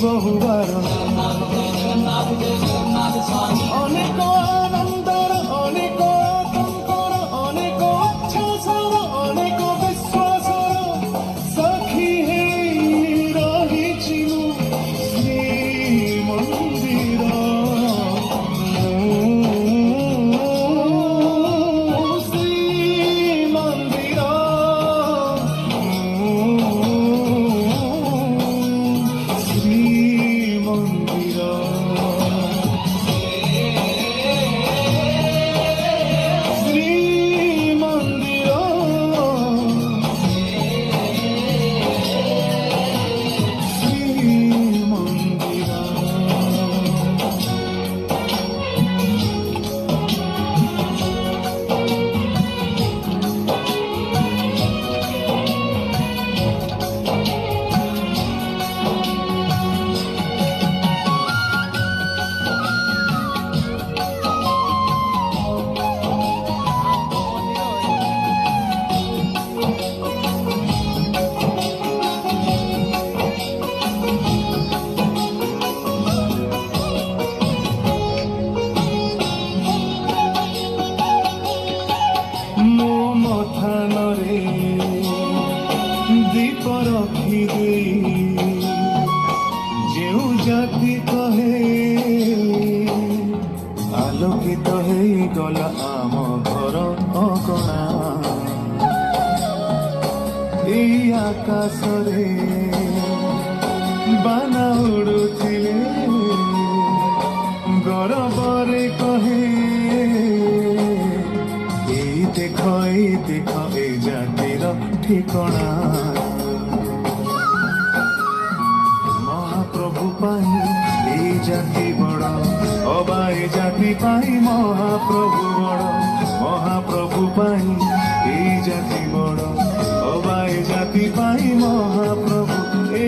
बहुबार अनेक आनंदर अनेक आतंकर अनेक उच्छ्वासर अनेक विश्वासर सखी हे रहिछि श्रीमंदिर मथानरे दीप रखी दे जो जाति कहे आलोकित हो गला आम घर अगणा ए आकाश रे बाना उड़ुथिले गौरवरे कहे देख ए जातिर ठिकणा महाप्रभु पाई ए जाति बड़ अबा ए जाति पाई महाप्रभु बड़ महाप्रभु पाई ए जाति बड़ अबा ए जाति पाई महाप्रभु ए